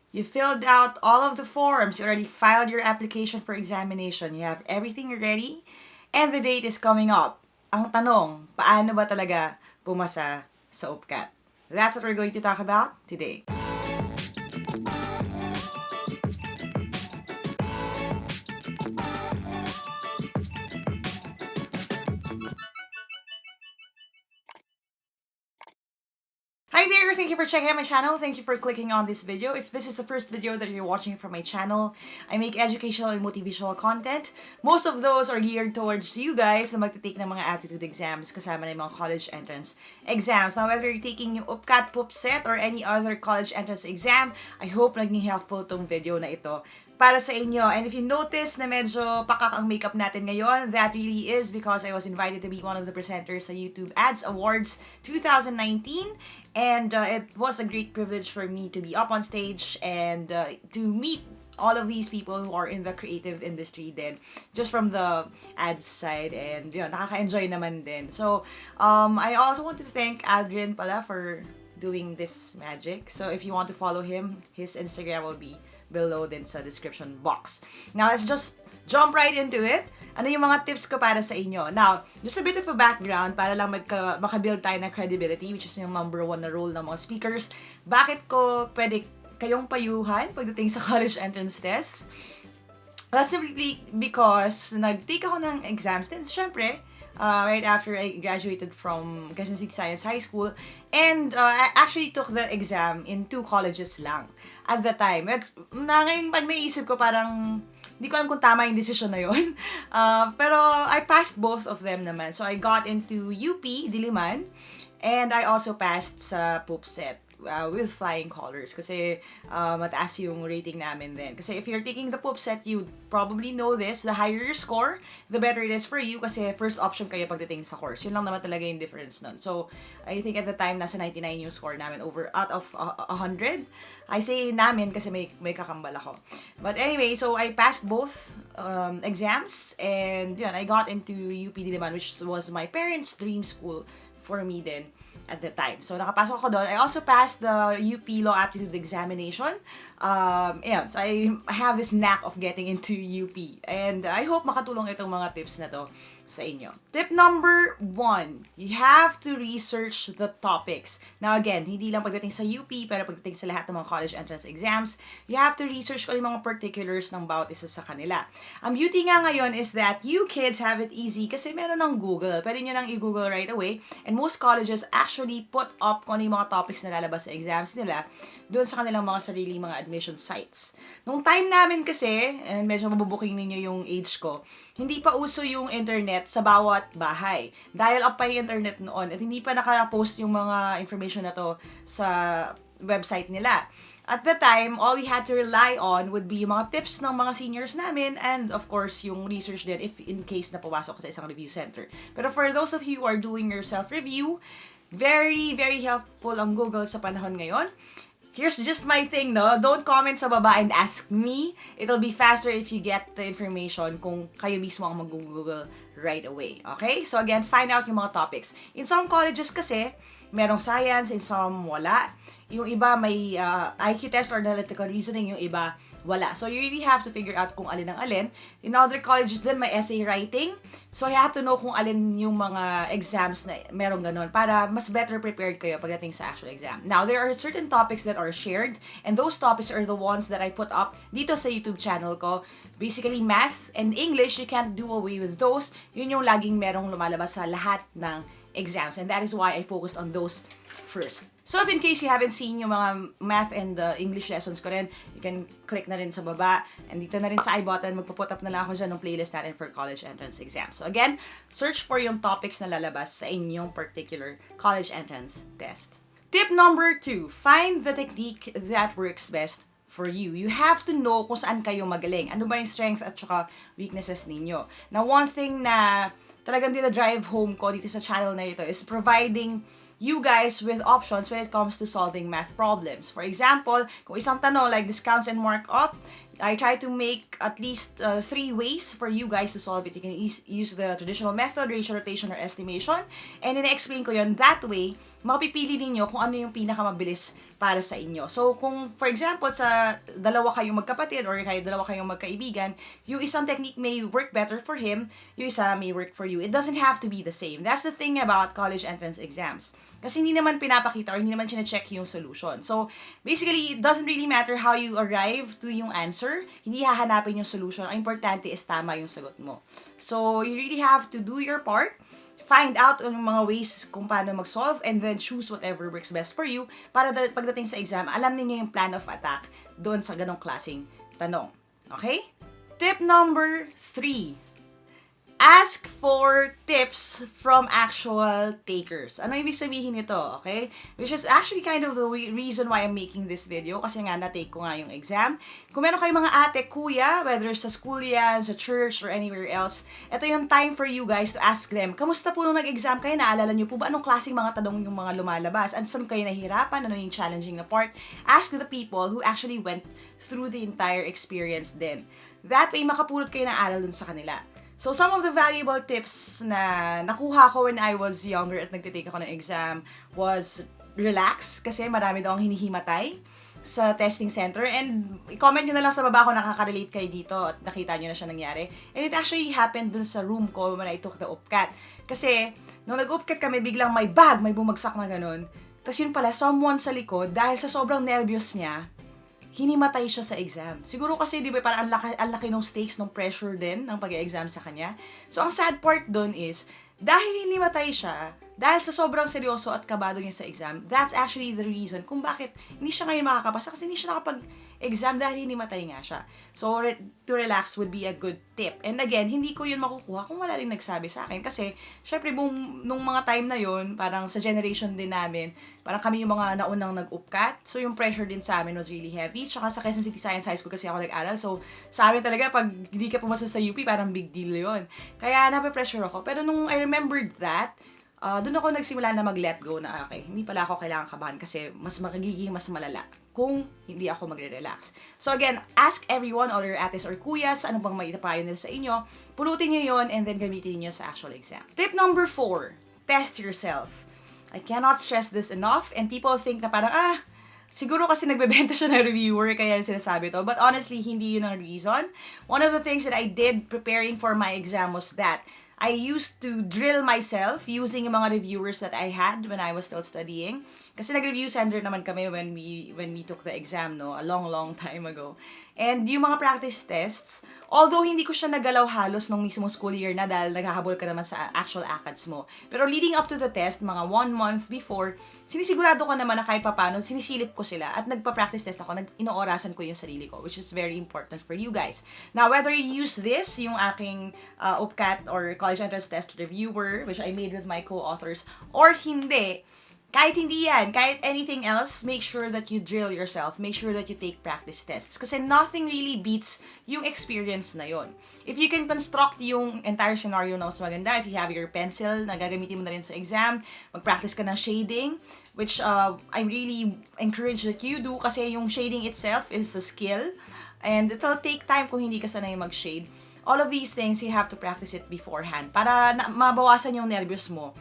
You filled out all of the forms. You already filed your application for examination. You have everything ready. And the date is coming up. Ang tanong, paano ba talaga pumasa sa UPCAT? That's what we're going to talk about today. Hi there! Thank you for checking out my channel. Thank you for clicking on this video. If this is the first video that you're watching from my channel, I make educational and motivational content. Most of those are geared towards you guys na magte-take ng mga aptitude exams kasama na yung mga college entrance exams. Now, whether you're taking yung UPCAT, PUPCET, or any other college entrance exam, I hope naging helpful tong video na ito para sa inyo. And if you notice na medyo pakak ang makeup natin ngayon, that really is because I was invited to be one of the presenters sa YouTube Ads Awards 2019. And it was a great privilege for me to be up on stage and to meet all of these people who are in the creative industry din, just from the ads side, and yun, nakaka-enjoy naman din. So, I also want to thank Adrian pala for doing this magic. So, if you want to follow him, his Instagram will be below din sa description box. Now, let's just jump right into it. Ano yung mga tips ko para sa inyo? Now, just a bit of a background para lang makabuild tayo ng credibility, which is yung number one na role ng mga speakers. Bakit ko pwede kayong payuhan pagdating sa college entrance test? Well, simply because nag-take ako ng exams din. Syempre, right after I graduated from Quezon City Science High School, and I actually took the exam in 2 colleges lang at the time. At ngayon, pag naisip ko, parang hindi ko alam kung tama yung decision na yun. Pero I passed both of them naman. So I got into UP, Diliman, and I also passed sa PUPCET. With flying colors kasi mataas yung rating namin din. Kasi if you're taking the PUPCET, you probably know this, the higher your score, the better it is for you kasi first option kayo pagdating sa course. Yun lang naman talaga yung difference nun. So, I think at the time, nasa 99 yung score namin out of 100. I say namin kasi may kakambal ako. But anyway, so I passed both exams and yun, I got into UP Diliman, which was my parents' dream school for me din at the time. So, nakapasok ako doon. I also passed the UP Law Aptitude Examination. So I have this knack of getting into UP. And I hope makatulong itong mga tips na to sa inyo. Tip number 1, you have to research the topics. Now again, hindi lang pagdating sa UP, pero pagdating sa lahat ng mga college entrance exams, you have to research kung yung mga particulars ng bawat isa sa kanila. Ang beauty nga ngayon is that you kids have it easy kasi meron ng Google. Pwede nyo nang i-Google right away. And most colleges actually put up kung ano yung mga topics na lalabas sa exams nila doon sa kanilang mga sarili mga admission sites. Nung time namin kasi, and medyo mabubuking ninyo yung age ko, hindi pa uso yung internet sa bawat bahay. Dial-up pa yung internet noon at hindi pa naka-post yung mga information na to sa website nila. At the time, all we had to rely on would be yung mga tips ng mga seniors namin and of course, yung research din if in case na pumasok ka sa isang review center. Pero for those of you who are doing your self-review, very, very helpful ang Google sa panahon ngayon. Here's just my thing, no? Don't comment sa baba and ask me. It'll be faster if you get the information kung kayo mismo ang mag-Google right away. Okay? So again, find out yung mga topics. In some colleges kasi, merong science, in some wala. Yung iba may IQ test or analytical reasoning, yung iba wala. So you really have to figure out kung alin ang alin. In other colleges din, may essay writing. So you have to know kung alin yung mga exams na merong ganun para mas better prepared kayo pagdating sa actual exam. Now, there are certain topics that are shared and those topics are the ones that I put up dito sa YouTube channel ko. Basically, math and English, you can't do away with those. Yun yung laging merong lumalabas sa lahat ng exams and that is why I focused on those first. So if in case you haven't seen yung mga math and English lessons ko rin, you can click na rin sa baba. And dito na rin sa i-button, magpuput up na lang ako dyan ng playlist natin for college entrance exam. So again, search for yung topics na lalabas sa inyong particular college entrance test. Tip number 2, find the technique that works best for you. You have to know kung saan kayo magaling. Ano ba yung strength at saka weaknesses ninyo. Now, one thing na talagang drive home ko dito sa channel na ito is providing you guys with options when it comes to solving math problems. For example, kung isang tanong like discounts and markup, I try to make at least 3 ways for you guys to solve it. You can use the traditional method, ratio, rotation, or estimation. And ina-explain ko yun. That way, mapipili ninyo kung ano yung pinakamabilis para sa inyo. So, kung for example, sa dalawa kayong magkapatid or kayo dalawa kayong magkaibigan, yung isang technique may work better for him, yung isa may work for you. It doesn't have to be the same. That's the thing about college entrance exams. Kasi hindi naman pinapakita or hindi naman sine-check yung solution. So, basically, it doesn't really matter how you arrive to yung answer. Hindi hahanapin yung solution. Ang importante is tama yung sagot mo. So, you really have to do your part, find out yung mga ways kung paano mag-solve, and then choose whatever works best for you para pagdating sa exam, alam niyo yung plan of attack doon sa ganong klaseng tanong. Okay? Tip number 3. Ask for tips from actual takers. Ano ibig sabihin nito, okay? Which is actually kind of the reason why I'm making this video, kasi nga na-take ko nga yung exam. Kung meron kayong mga ate, kuya, whether sa school yan, sa church, or anywhere else, ito yung time for you guys to ask them, kamusta po nung nag-exam kayo? Naalala nyo po ba anong klaseng mga tanong yung mga lumalabas? And saan kayo nahihirapan? Ano yung challenging na part? Ask the people who actually went through the entire experience din. That way, makapulot kayo ng aral dun sa kanila. So, some of the valuable tips na nakuha ko when I was younger at nagtitake ako ng exam was relax, kasi marami daw ang hinihimatay sa testing center. And i-comment nyo na lang sa baba kung nakaka-relate kayo dito at nakita nyo na siya nangyari. And it actually happened dun sa room ko when I took the UPCAT. Kasi, nung nag-UPCAT kami, biglang may bag, may bumagsak na ganun. Tapos yun pala, someone sa likod, dahil sa sobrang nervyos niya, hinimatay siya sa exam. Siguro kasi, di ba, parang ang laki ng stakes, ng pressure din ng pag-exam sa kanya. So, ang sad part dun is, dahil hinimatay siya, dahil sa sobrang seryoso at kabado niya sa exam, that's actually the reason kung bakit hindi siya ngayon makakapasa, kasi hindi siya nakapag-exam dahil hinimatay nga siya. So, to relax would be a good tip. And again, hindi ko yun makukuha kung wala rin nagsabi sa akin. Kasi, syempre, nung mga time na yun, parang sa generation din namin, parang kami yung mga naunang nag-UPCAT. So, yung pressure din sa amin was really heavy. Tsaka sa Quezon City Science High School kasi ako nag-aral. So, sa amin talaga, pag hindi ka pumasa sa UP, parang big deal yun. Kaya, nape-pressure ako. Pero nung I remembered that, doon ako nagsimula na mag-let go na, okay, hindi pala ako kailangan kabahan kasi mas magiging mas malala kung hindi ako magre-relax. So again, ask everyone, all your ates or kuyas, ano bang maitapayo nila sa inyo, pulutin nyo yun, and then gamitin nyo sa actual exam. Tip number 4, test yourself. I cannot stress this enough, and people think na parang, siguro kasi nagbebenta siya ng reviewer, kaya sinasabi to. But honestly, hindi yun ang reason. One of the things that I did preparing for my exam was that I used to drill myself using yung mga reviewers that I had when I was still studying. Kasi nag-review center naman kami when we took the exam, no? A long time ago. And yung mga practice tests, although hindi ko siya nagalaw halos nung mismo school year na dahil naghahabol ka naman sa actual ACADS mo. Pero leading up to the test, mga 1 month before, sinisigurado ko naman na kahit papano, sinisilip ko sila at nagpa-practice test ako, inoorasan ko yung sarili ko, which is very important for you guys. Now, whether you use this, yung aking UPCAT or college entrance test reviewer, which I made with my co-authors, or hindi, kahit hindi yan, kahit anything else, make sure that you drill yourself. Make sure that you take practice tests. Kasi nothing really beats yung experience na yon. If you can construct yung entire scenario na mas maganda, if you have your pencil na gagamitin mo na rin sa exam, mag-practice ka ng shading, which I really encourage that you do kasi yung shading itself is a skill. And it'll take time kung hindi ka sanay mag-shade. All of these things, you have to practice it beforehand para mabawasan yung nervyos mo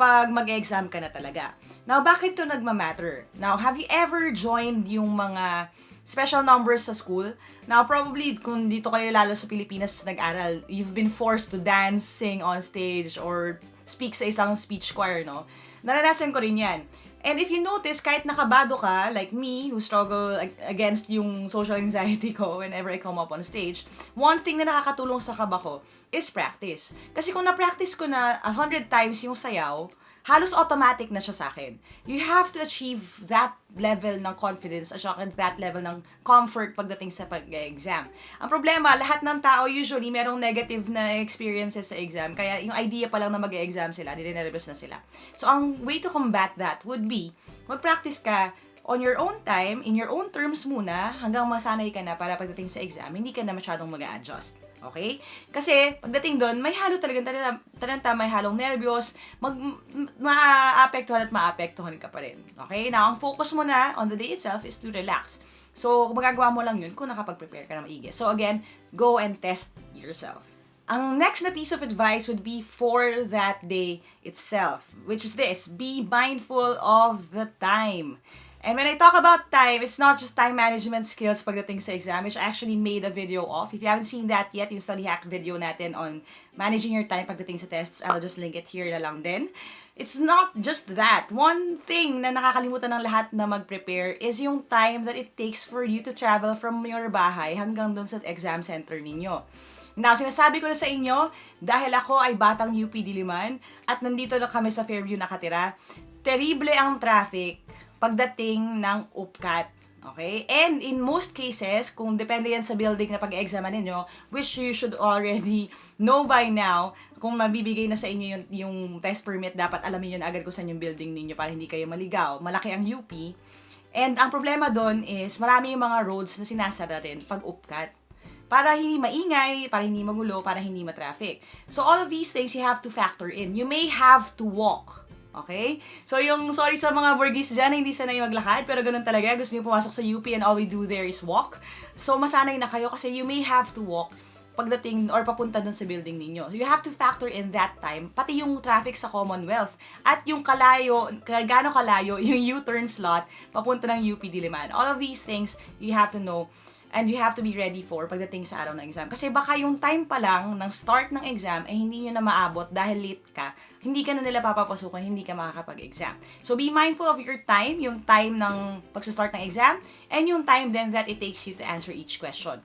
pag mag-exam ka na talaga. Now, bakit to nagmamatter? Now, have you ever joined yung mga special numbers sa school? Now, probably, kung dito kayo lalo sa Pilipinas nag-aral, you've been forced to dance, sing on stage, or speak sa isang speech choir, no? Naranasan ko rin yan. And if you notice, kahit nakabado ka, like me, who struggle against yung social anxiety ko whenever I come up on stage, one thing na nakakatulong sa kaba ko is practice. Kasi kung na-practice ko na 100 times yung sayaw, halos automatic na siya sa akin. You have to achieve that level ng confidence at that level ng comfort pagdating sa pag-exam. Ang problema, lahat ng tao usually merong negative na experiences sa exam, kaya yung idea pa lang na mag-exam sila, nirenervous na sila. So, ang way to combat that would be, mag-practice ka on your own time, in your own terms muna, hanggang masanay ka na para pagdating sa exam, hindi ka na masyadong mag-a-adjust. Okay? Kasi, pagdating doon, may halo talagang talenta, may halong nervyos, maapektuhan at maapektuhan ka pa rin. Okay? Now, ang focus mo na on the day itself is to relax. So, magagawa mo lang yun kung nakapag-prepare ka na maigi. So, again, go and test yourself. Ang next na piece of advice would be for that day itself, which is this: be mindful of the time. And when I talk about time, it's not just time management skills pagdating sa exam, which I actually made a video of. If you haven't seen that yet, yung study hack video natin on managing your time pagdating sa tests, I'll just link it here na lang din. It's not just that. One thing na nakakalimutan ng lahat na mag-prepare is yung time that it takes for you to travel from your bahay hanggang dun sa exam center ninyo. Now, sinasabi ko na sa inyo, dahil ako ay batang UP Diliman at nandito na kami sa Fairview nakatira, terrible ang traffic pagdating ng UPCAT. Okay? And in most cases, kung depende yan sa building na pag-examan ninyo, which you should already know by now, kung mabibigay na sa inyo yung test permit, dapat alamin nyo na agad kung saan yung building ninyo para hindi kayo maligaw. Malaki ang UP. And ang problema doon is, marami yung mga roads na sinasara rin pag UPCAT. Para hindi maingay, para hindi magulo, para hindi matraffic. So all of these things you have to factor in. You may have to walk. Okay? So sorry sa mga burgies dyan, hindi sanay maglakad, pero ganun talaga. Gusto niyo pumasok sa UP and all we do there is walk. So masanay na kayo kasi you may have to walk pagdating or papunta dun sa building ninyo. You have to factor in that time, pati yung traffic sa Commonwealth at yung gaano kalayo yung U-turn slot papunta ng UP Diliman. All of these things you have to know. And you have to be ready for pagdating sa araw ng exam. Kasi baka yung time pa lang ng start ng exam ay hindi nyo na maabot dahil late ka. Hindi ka na nila papapasukan, hindi ka makakapag-exam. So be mindful of your time, yung time ng pag-start ng exam, and yung time then that it takes you to answer each question.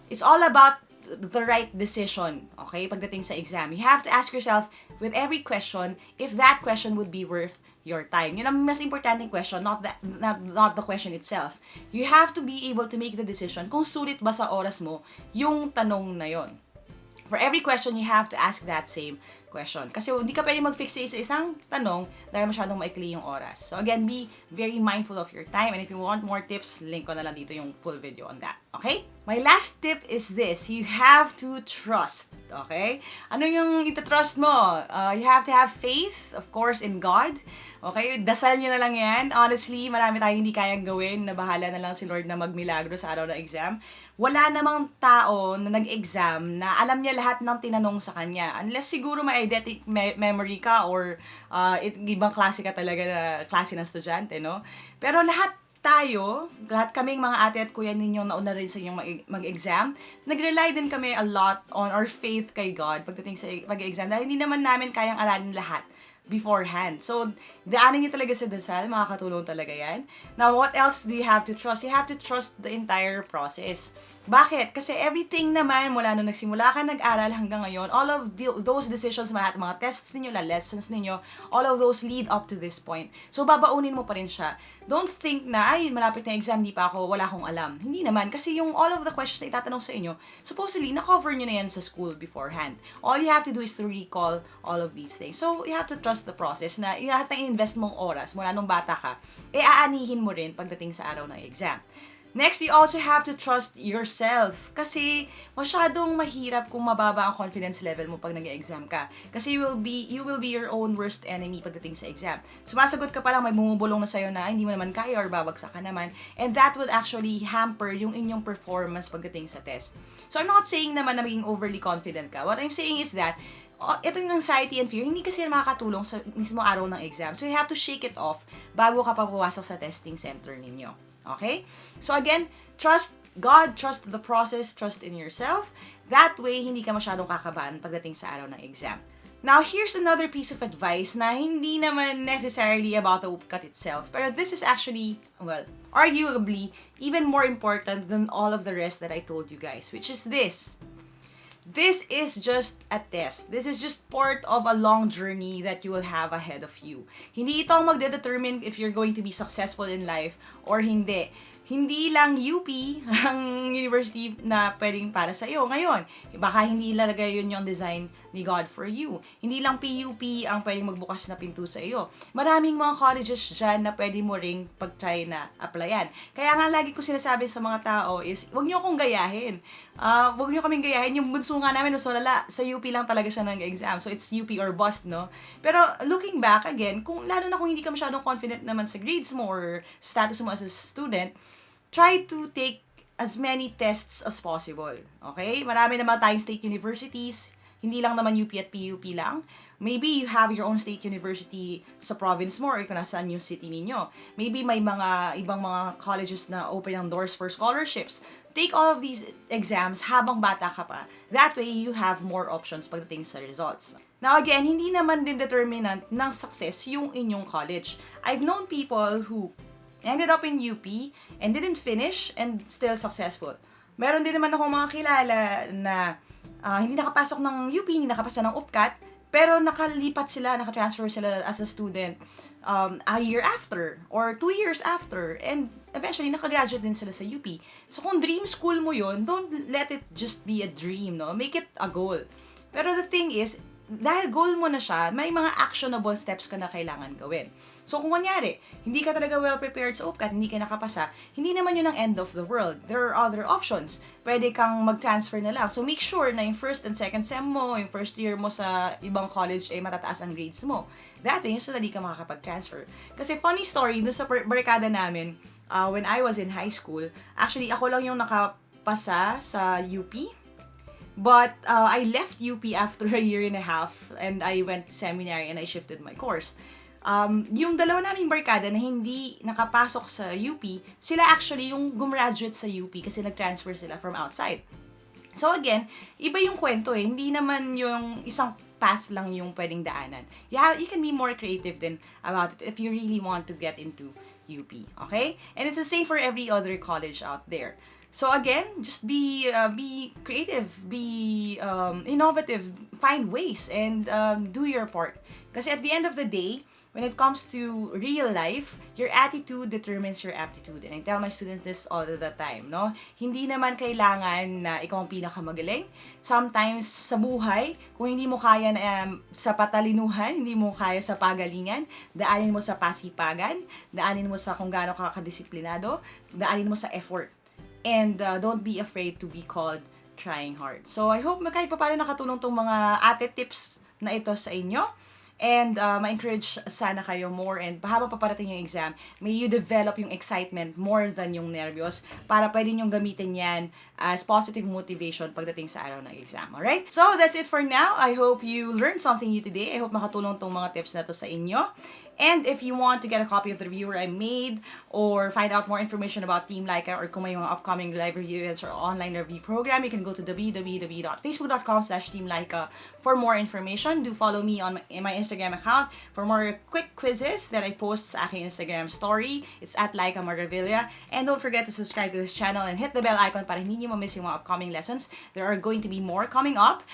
It's all about the right decision, okay, pagdating sa exam. You have to ask yourself with every question if that question would be worth your time. Yun ang mas importanteng question, not the question itself. You have to be able to make the decision kung sulit ba sa oras mo yung tanong na yon. For every question, you have to ask that same question. Kasi hindi ka pwede mag-fix sa isang tanong dahil masyadong maikli yung oras. So again, be very mindful of your time. And if you want more tips, link ko na lang dito yung full video on that. Okay? My last tip is this. You have to trust. Okay? Ano yung itatrust mo? You have to have faith, of course, in God. Okay? Dasal nyo na lang yan. Honestly, marami tayong hindi kayang gawin na bahala na lang si Lord na magmilagro sa araw ng exam. Wala namang tao na nag-exam na alam niya lahat ng tinanong sa kanya. Unless siguro may eidetic memory ka or ibang klase ka talaga na klase ng estudyante, no? Pero lahat kaming mga ate at kuya ninyong nauna rin sa inyong mag-exam, nag-rely din kami a lot on our faith kay God pagdating sa pag-exam dahil hindi naman namin kayang aralin lahat beforehand. So, daanin nyo talaga sa dasal, makakatulong talaga yan. Now, what else do you have to trust? You have to trust the entire process. Bakit? Kasi everything naman, mula nung nagsimula ka nag-aral hanggang ngayon, all of those decisions, mga tests ninyo, lessons ninyo, all of those lead up to this point. So, babaunin mo pa rin siya. Don't think na, ay, malapit na exam, wala akong alam. Hindi naman, kasi yung all of the questions na itatanong sa inyo, supposedly, na-cover nyo na yan sa school beforehand. All you have to do is to recall all of these things. So, you have to trust the process na lahat ng invest mong oras mula nung bata ka, aanihin mo rin pagdating sa araw ng exam. Next, you also have to trust yourself. Kasi masyadong mahirap kung mababa ang confidence level mo pag nag-exam ka. Kasi you will be your own worst enemy pagdating sa exam. Sumasagot ka pa lang, may bumubulong na sa'yo na hindi mo naman kaya or babagsak ka naman. And that would actually hamper yung inyong performance pagdating sa test. So I'm not saying naman na maging overly confident ka. What I'm saying is that ito yung anxiety and fear, hindi kasi makakatulong sa mismo araw ng exam. So you have to shake it off bago ka pa pumasok sa testing center ninyo. Okay? So again, trust God, trust the process, trust in yourself. That way, hindi ka masyadong kakabahan pagdating sa araw ng exam. Now, here's another piece of advice na hindi naman necessarily about the UPCAT itself, pero this is actually, well, arguably, even more important than all of the rest that I told you guys, which is this. This is just a test. This is just part of a long journey that you will have ahead of you. Hindi ito ang magdedetermine if you're going to be successful in life or hindi. Hindi lang UP ang university na pwedeng para sa iyo ngayon. Baka hindi ilalagay yun yung design ni God for you. Hindi lang PUP ang pwedeng magbukas na pinto sa iyo. Maraming mga colleges dyan na pwede mo ring pag-try na applyan. Kaya nga lagi ko sinasabi sa mga tao is, huwag niyo akong gayahin. Huwag niyo kaming gayahin. Yung bunso nga namin, mas malala, sa UP lang talaga siya nag-exam. So it's UP or bust, no? Pero looking back again, lalo na kung hindi ka masyadong confident naman sa grades mo or status mo as a student, try to take as many tests as possible. Okay? Marami naman tayong state universities, hindi lang naman UP at PUP lang. Maybe you have your own state university sa province mo or kung nasaan yung city ninyo. Maybe may mga ibang mga colleges na open ang doors for scholarships. Take all of these exams habang bata ka pa. That way, you have more options pagdating sa results. Now again, hindi naman din determinant ng success yung inyong college. I've known people who ended up in UP and didn't finish and still successful. Meron din naman ako mga kilala na hindi nakapasok ng UP, hindi nakapasa ng UPCAT, pero nakalipat sila, nakatransfer sila as a student a year after or 2 years after, and eventually nakagraduate din sila sa UP. So kung dream school mo yun, don't let it just be a dream, no? Make it a goal. Pero the thing is, dahil goal mo na siya, may mga actionable steps ka na kailangan gawin. So kung kunyari, hindi ka talaga well prepared sa UPCAT, hindi ka nakapasa, hindi naman yun ang end of the world. There are other options. Pwede kang mag-transfer na lang. So make sure na yung first and second sem mo, yung first year mo sa ibang college ay matataas ang grades mo. That way, so dali ka makakapag-transfer. Kasi funny story, doon sa barkada namin, when I was in high school, actually ako lang yung nakapasa sa UP. But I left UP after a year and a half and I went to seminary and I shifted my course. Yung dalawa naming barkada na hindi nakapasok sa UP, sila actually yung gumraduate sa UP kasi nag-transfer sila from outside. So again, iba yung kwento eh. Hindi naman yung isang path lang yung pwedeng daanan. Yeah, you can be more creative din about it if you really want to get into UP. Okay? And it's the same for every other college out there. So again, just be creative, be innovative, find ways, and do your part. Kasi at the end of the day, when it comes to real life, your attitude determines your aptitude. And I tell my students this all the time, no? Hindi naman kailangan na ikaw ang pinakamagaling. Sometimes sa buhay, kung hindi mo kaya na sa patalinuhan, hindi mo kaya sa pagalingan, daanin mo sa pasipagan, daanin mo sa kung gaano ka kadisiplinado, daanin mo sa effort. And don't be afraid to be called trying hard. So I hope kahit pa paano nakatulong tong mga ate tips na ito sa inyo. And ma-encourage sana kayo more, and habang paparating yung exam, may you develop yung excitement more than yung nervyos para pwede nyong gamitin yan as positive motivation pagdating sa araw ng exam. Alright? So that's it for now. I hope you learned something new today. I hope makatulong tong mga tips na to sa inyo. And if you want to get a copy of the review I made or find out more information about Team Lyqa or kung may mga upcoming live review events or online review program, you can go to www.facebook.com/Team Lyqa for more information. Do follow me on my Instagram account for more quick quizzes that I post sa aking Instagram story. It's at Lyqa Margavilla. And don't forget to subscribe to this channel and hit the bell icon para hindi nyo ma-miss yung mga upcoming lessons. There are going to be more coming up,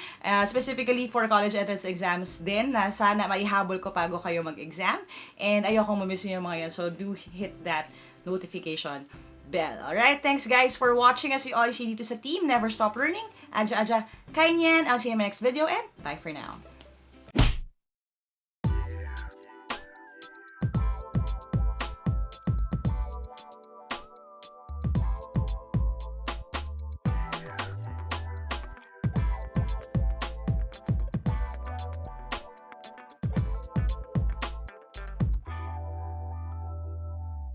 specifically for college entrance exams din na sana maihabol ko bago kayo mag-exam. And ayokong mamiss nyo yung mga yan. So, do hit that notification bell. Alright? Thanks guys for watching. As you always see dito sa team, never stop learning. Aja, kain yan. I'll see you in my next video and bye for now.